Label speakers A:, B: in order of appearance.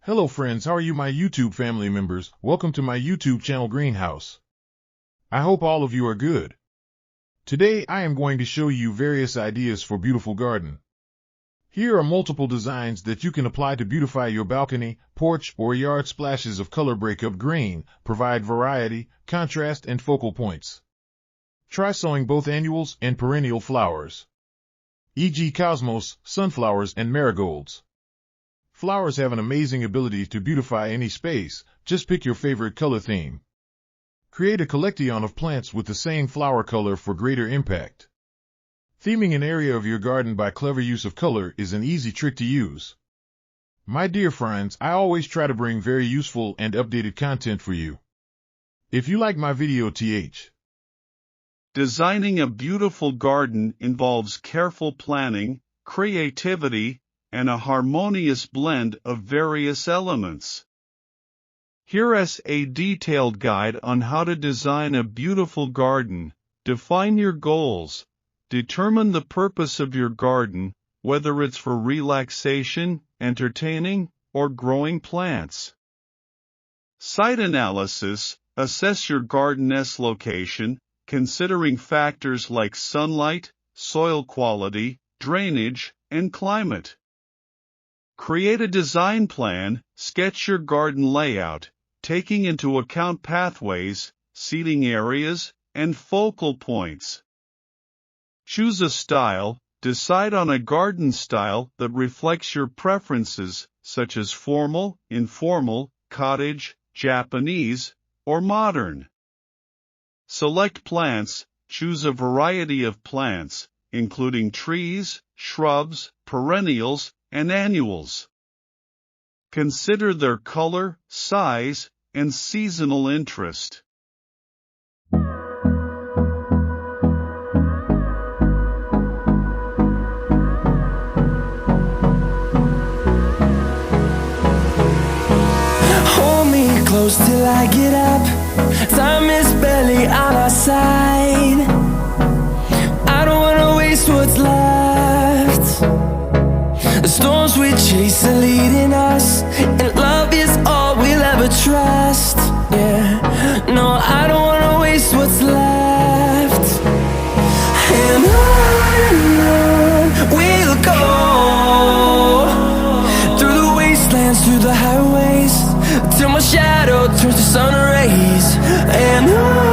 A: Hello friends, how are you my YouTube family members? Welcome to my YouTube channel Greenhouse. I hope all of you are good. Today I am going to show you various ideas for beautiful garden. Here are multiple designs that you can apply to beautify your balcony, porch, or yard. Splashes of color break up grain, provide variety, contrast, and focal points. Try sowing both annuals and perennial flowers, e.g. cosmos, sunflowers, and marigolds. Flowers have an amazing ability to beautify any space. Just pick your favorite color theme. Create a collection of plants with the same flower color for greater impact. Theming an area of your garden by clever use of color is an easy trick to use. My dear friends, I always try to bring very useful and updated content for you. If you like my video,
B: Designing a beautiful garden involves careful planning, creativity, and a harmonious blend of various elements. Here's a detailed guide on how to design a beautiful garden. Define your goals. Determine the purpose of your garden, whether it's for relaxation, entertaining, or growing plants. Site analysis. Assess your garden's location, considering factors like sunlight, soil quality, drainage, and climate. Create a design plan. Sketch your garden layout, taking into account pathways, seating areas, and focal points. Choose a style. Decide on a garden style that reflects your preferences, such as formal, informal, cottage, Japanese, or modern. Select plants. Choose a variety of plants, including trees, shrubs, perennials, and annuals. Consider their color, size, and seasonal interest.
C: Hold me close till I get up. Time is barely on our side. I don't wanna waste what's left. The storms we chase are leading us, and love is all we'll ever trust. Yeah, no, I don't wanna waste what's left. And on we'll go, through the wastelands, through the highways, till my shadow turns to sun rays. And on